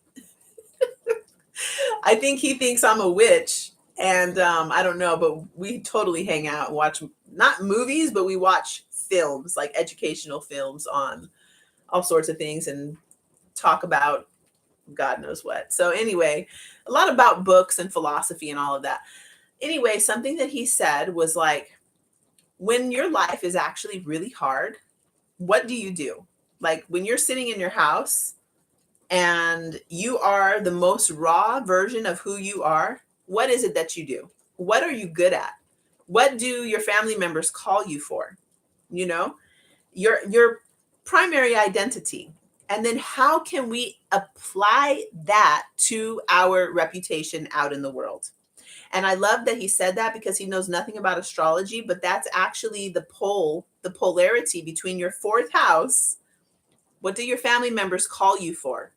I think he thinks I'm a witch. And I don't know, but we totally hang out and watch, not movies, but we watch films, like educational films on all sorts of things, and talk about God knows what. So anyway, a lot about books and philosophy and all of that. Anyway, something that he said was like, when your life is actually really hard, what do you do? Like when you're sitting in your house and you are the most raw version of who you are, what is it that you do? What are you good at? What do your family members call you for? Your primary identity. And then how can we apply that to our reputation out in the world? And I love that he said that, because he knows nothing about astrology, but that's actually the polarity between your 4th house. What do your family members call you for?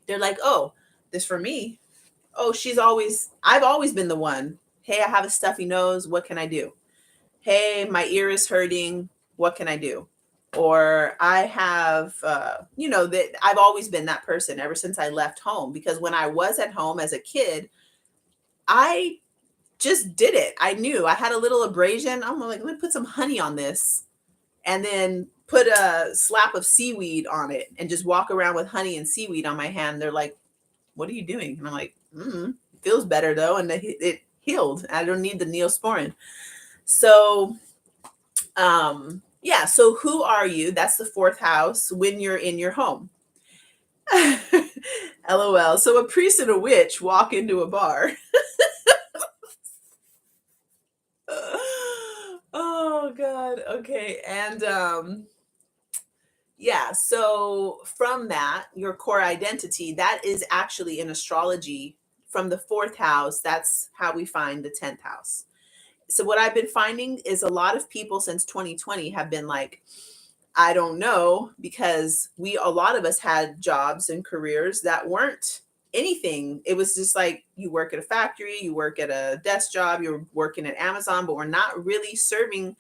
They're like, oh, this for me. Oh, I've always been the one. Hey, I have a stuffy nose. What can I do? Hey, my ear is hurting. What can I do? Or I have, that I've always been that person ever since I left home. Because when I was at home as a kid, I just did it. I knew I had a little abrasion. I'm like, let me put some honey on this, and then put a slap of seaweed on it and just walk around with honey and seaweed on my hand. They're like, what are you doing? And I'm like, it feels better though. And it healed. I don't need the Neosporin. So, yeah. So who are you? That's the 4th house when you're in your home. LOL. So a priest and a witch walk into a bar. Oh Oh God. Okay. And yeah, so from that, your core identity, that is actually in astrology from the fourth house. That's how we find the 10th house. So what I've been finding is a lot of people since 2020 have been like, I don't know, because a lot of us had jobs and careers that weren't anything. It was just like you work at a factory, you work at a desk job, you're working at Amazon, but we're not really serving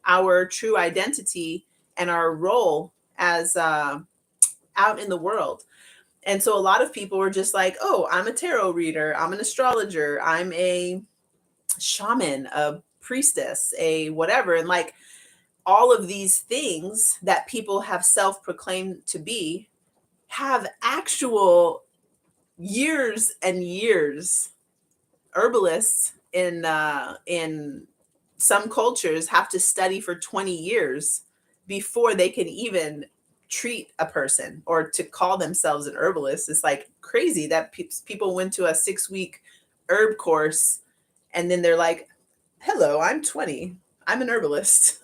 our true identity and our role as out in the world. And so a lot of people were just like, oh, I'm a tarot reader, I'm an astrologer, I'm a shaman, a priestess, a whatever. And like all of these things that people have self proclaimed to be have actual years and years. Herbalists in some cultures have to study for 20 years before they can even treat a person or to call themselves an herbalist. It's like crazy that people went to a 6-week herb course and then they're like, hello, I'm 20, I'm an herbalist.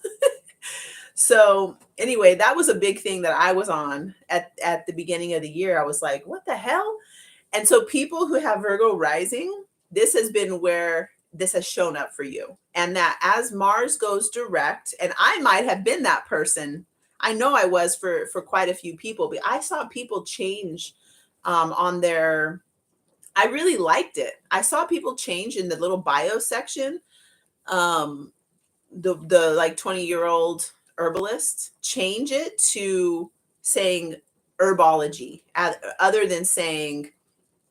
So anyway, that was a big thing that I was on at the beginning of the year. I was like, what the hell? And so people who have Virgo rising, this has been where this has shown up for you. And that as Mars goes direct, and I might have been that person. I know I was for quite a few people, but I saw people change on their, I really liked it. I saw people change in the little bio section. Um, the like 20-year-old herbalist change it to saying herbology other than saying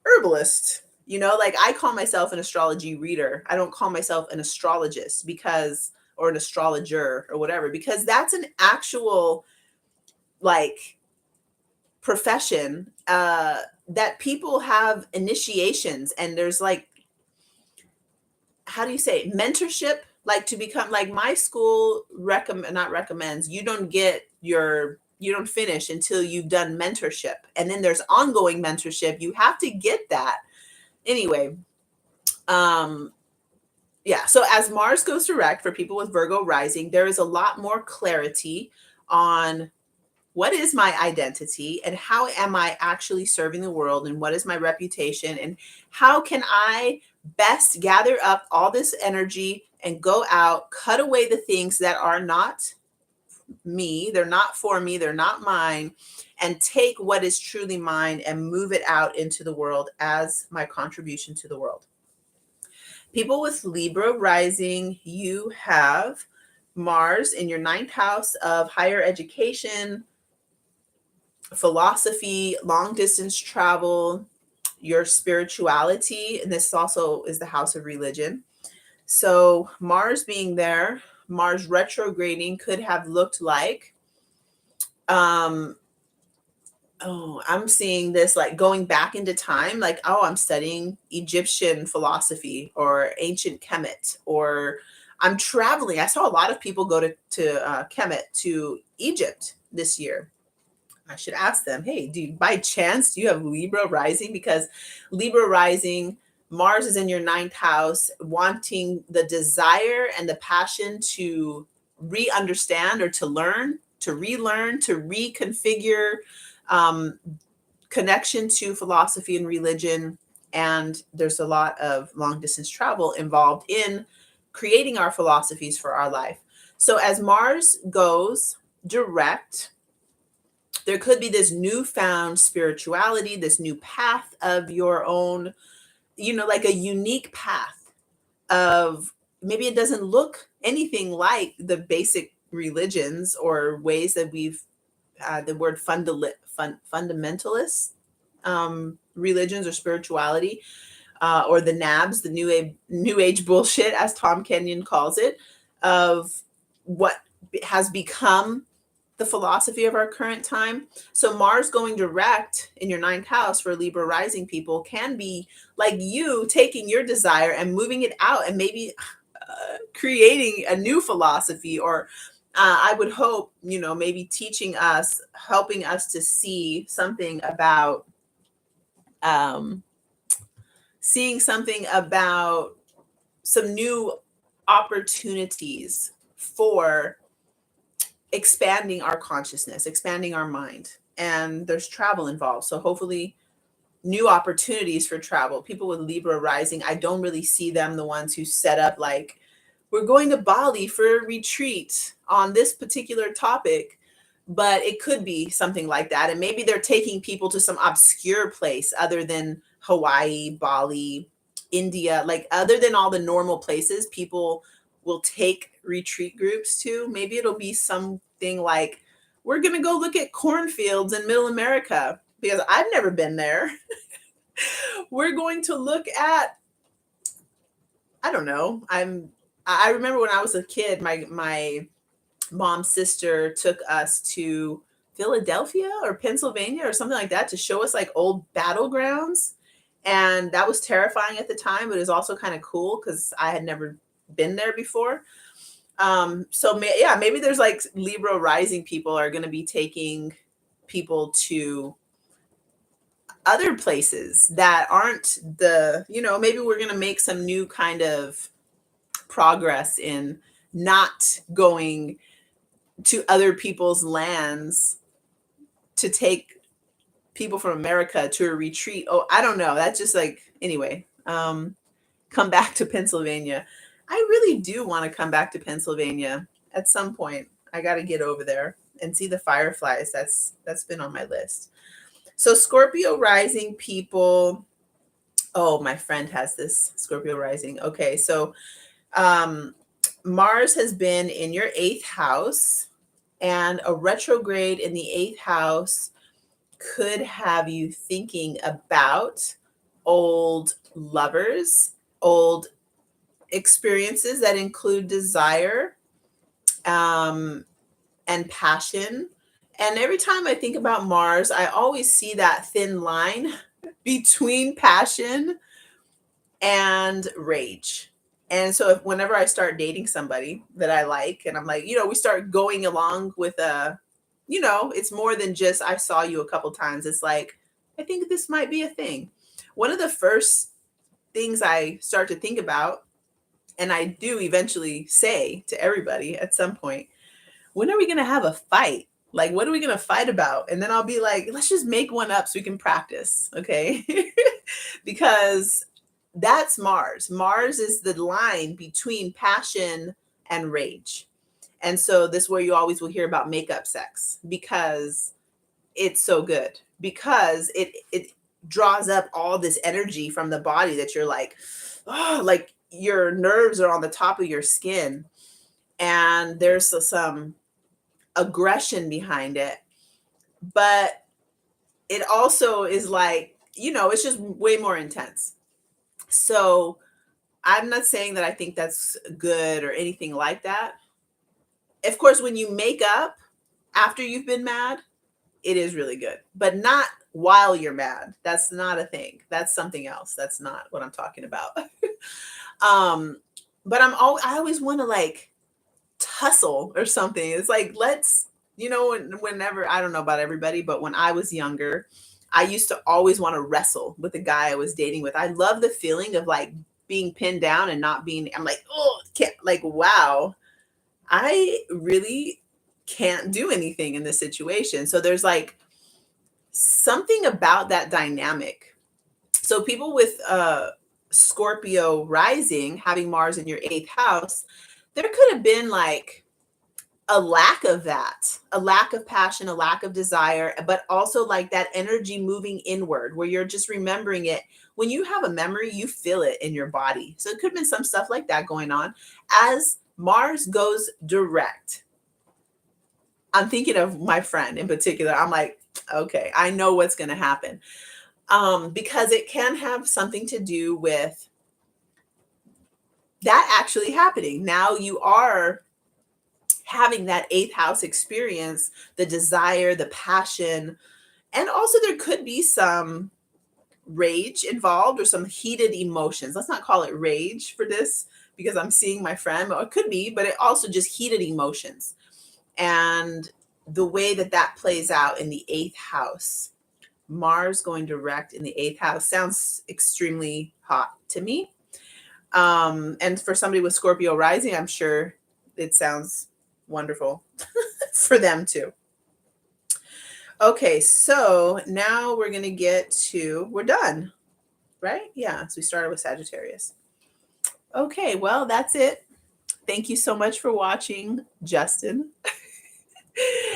herbalist. You know, like I call myself an astrology reader. I don't call myself an astrologist because, or an astrologer or whatever, because that's an actual like profession that people have initiations and there's like, how do you say it? Mentorship, like to become like my school recommend not recommends you don't get your you don't finish until you've done mentorship, and then there's ongoing mentorship. You have to get that anyway. um yeah, so as Mars goes direct for people with Virgo rising, there is a lot more clarity on what is my identity and how am I actually serving the world and what is my reputation and how can I best gather up all this energy and go out, cut away the things that are not me, they're not for me, they're not mine, and take what is truly mine and move it out into the world as my contribution to the world. People with Libra rising, you have Mars in your ninth house of higher education, philosophy, long distance travel, your spirituality, and this also is the house of religion. So Mars being there, Mars retrograding could have looked like um I'm seeing this like going back into time, like, oh, I'm studying Egyptian philosophy or ancient Kemet, or I'm traveling. I saw a lot of people go to Kemet, to Egypt this year. I should ask them, hey, do you, by chance, do you have Libra rising? Because Libra rising, Mars is in your ninth house, wanting the desire and the passion to re-understand or to learn, to relearn, to reconfigure, um, connection to philosophy and religion. And there's a lot of long distance travel involved in creating our philosophies for our life. So as Mars goes direct, there could be this newfound spirituality, this new path of your own, like a unique path of, maybe it doesn't look anything like the basic religions or ways that we've the word fundamentalist religions or spirituality, or the nabs, the new age bullshit, as Tom Kenyon calls it, of what has become the philosophy of our current time. So Mars going direct in your ninth house for Libra rising people can be like you taking your desire and moving it out and maybe creating a new philosophy, or I would hope, maybe teaching us, helping us to see something about, um, seeing something about some new opportunities for expanding our consciousness, expanding our mind. And there's travel involved. So hopefully new opportunities for travel. People with Libra rising, I don't really see them the ones who set up like, we're going to Bali for a retreat on this particular topic, but it could be something like that. And maybe they're taking people to some obscure place other than Hawaii, Bali, India, like other than all the normal places people will take retreat groups to. Maybe it'll be something like, we're going to go look at cornfields in middle America because I've never been there. We're going to look at, I don't know. I remember when I was a kid, my mom's sister took us to Philadelphia or Pennsylvania or something like that to show us like old battlegrounds. And that was terrifying at the time, but it was also kind of cool because I had never been there before. Yeah, maybe there's like Libra rising people are going to be taking people to other places that aren't maybe we're going to make some new kind of progress in not going to other people's lands to take people from America to a retreat. Oh, I don't know. That's just like, anyway, come back to Pennsylvania. I really do want to come back to Pennsylvania at some point. I got to get over there and see the fireflies. That's been on my list. So Scorpio rising people. Oh, my friend has this Scorpio rising. Okay, so Mars has been in your 8th house, and a retrograde in the 8th house could have you thinking about old lovers, old experiences that include desire and passion. And every time I think about Mars, I always see that thin line between passion and rage. And so whenever I start dating somebody that I like, and I'm like, we start going along with it's more than just I saw you a couple times. It's like, I think this might be a thing. One of the first things I start to think about, and I do eventually say to everybody at some point, when are we going to have a fight? Like, what are we going to fight about? And then I'll be like, let's just make one up so we can practice. Okay. Because that's Mars. Mars is the line between passion and rage. And so this is where you always will hear about makeup sex because it's so good, because it draws up all this energy from the body that you're like, oh, like your nerves are on the top of your skin. And there's some aggression behind it. But it also is like, it's just way more intense. So I'm not saying that I think that's good or anything like that. Of course, when you make up after you've been mad, it is really good, but not while you're mad. That's not a thing. That's something else. That's not what I'm talking about. But I always want to like tussle or something. It's like, let's, whenever, I don't know about everybody, but when I was younger, I used to always want to wrestle with the guy I was dating with. I love the feeling of like being pinned down and not being, I'm like, oh, can't, like, wow, I really can't do anything in this situation. So there's like something about that dynamic. So people with Scorpio rising, having Mars in your 8th house, there could have been like a lack of that, a lack of passion, a lack of desire, but also like that energy moving inward where you're just remembering it. When you have a memory, you feel it in your body. So it could have been some stuff like that going on. As Mars goes direct, I'm thinking of my friend in particular. I'm like, okay, I know what's going to happen. Because it can have something to do with that actually happening. Now you are having that 8th house experience, the desire, the passion, and also there could be some rage involved or some heated emotions. Let's not call it rage for this because I'm seeing my friend, or it could be, but it also just heated emotions. And the way that plays out in the 8th house, Mars going direct in the 8th house sounds extremely hot to me. And for somebody with Scorpio rising, I'm sure it sounds wonderful for them too. Okay, so now we're going to get to, we're done, right? Yeah, so we started with Sagittarius. Okay, well, that's it. Thank you so much for watching, Justin.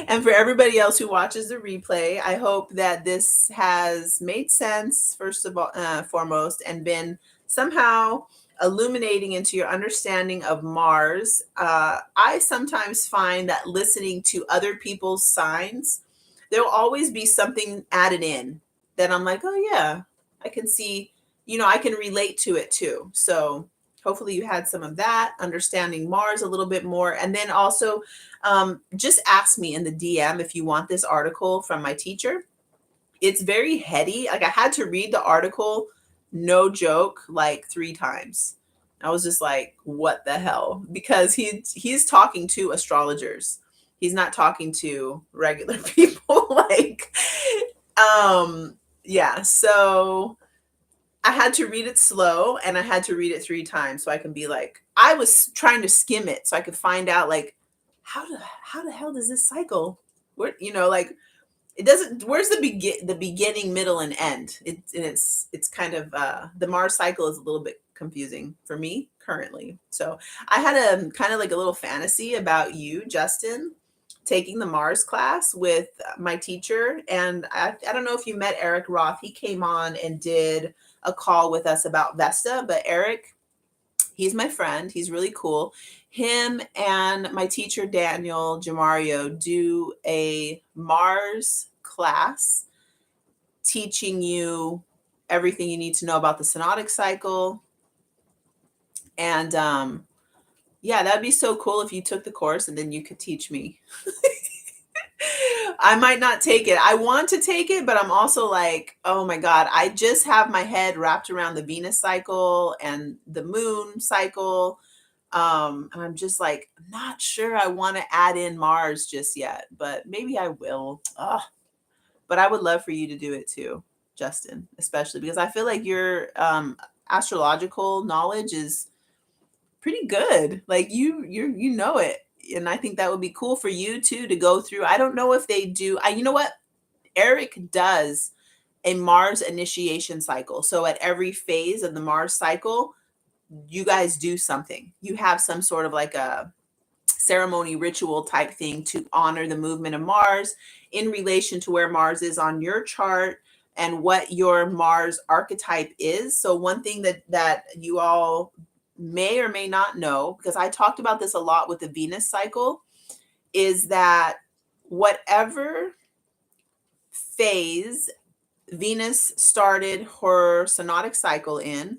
And for everybody else who watches the replay, I hope that this has made sense, first of all, foremost, and been somehow illuminating into your understanding of Mars. I sometimes find that listening to other people's signs, there'll always be something added in that I'm like, oh, yeah, I can see, I can relate to it too. So hopefully you had some of that, understanding Mars a little bit more. And then also, just ask me in the DM if you want this article from my teacher. It's very heady. Like I had to read the article, no joke, like 3 times. I was just like, what the hell? Because he's talking to astrologers. He's not talking to regular people. Like, yeah. So I had to read it slow and I had to read it 3 times so I can be like, I was trying to skim it so I could find out like how the hell does this cycle? Where like it doesn't, where's the beginning, middle, and end? It's kind of the Mars cycle is a little bit confusing for me currently. So I had a kind of like a little fantasy about you, Justin, taking the Mars class with my teacher. And I don't know if you met Eric Roth. He came on and did a call with us about Vesta, but Eric, he's my friend. He's really cool. Him and my teacher, Daniel Jamario, do a Mars class teaching you everything you need to know about the synodic cycle. And yeah, that'd be so cool if you took the course and then you could teach me. I might not take it. I want to take it, but I'm also like, oh my God, I just have my head wrapped around the Venus cycle and the moon cycle. And I'm just like, not sure I want to add in Mars just yet, but maybe I will. Ugh. But I would love for you to do it too, Justin, especially because I feel like your astrological knowledge is pretty good. Like you know it. And I think that would be cool for you too to go through. I don't know if they do. You know what? Eric does a Mars initiation cycle. So at every phase of the Mars cycle, you guys do something. You have some sort of like a ceremony ritual type thing to honor the movement of Mars in relation to where Mars is on your chart and what your Mars archetype is. So one thing that you all may or may not know, because I talked about this a lot with the Venus cycle, is that whatever phase Venus started her synodic cycle in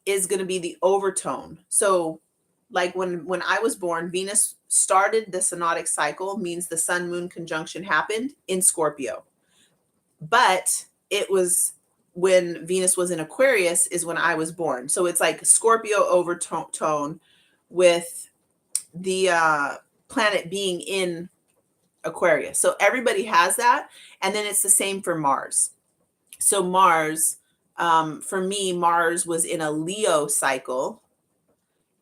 is going to be the overtone. So like when I was born, Venus started the synodic cycle, means the sun moon conjunction happened in Scorpio. But it was when Venus was in Aquarius is when I was born. So it's like Scorpio overtone with the planet being in Aquarius. So everybody has that. And then it's the same for Mars. So Mars, for me, Mars was in a Leo cycle.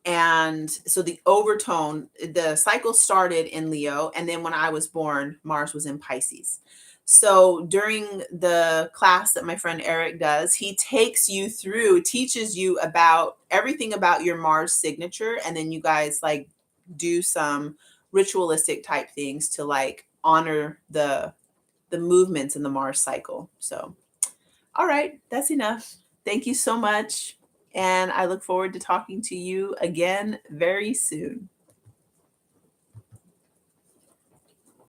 And so the overtone, the cycle started in Leo. And then when I was born, Mars was in Pisces. So during the class that my friend Eric does, he takes you through, teaches you about everything about your Mars signature. And then you guys like do some ritualistic type things to like honor the movements in the Mars cycle. So, all right, that's enough. Thank you so much. And I look forward to talking to you again very soon.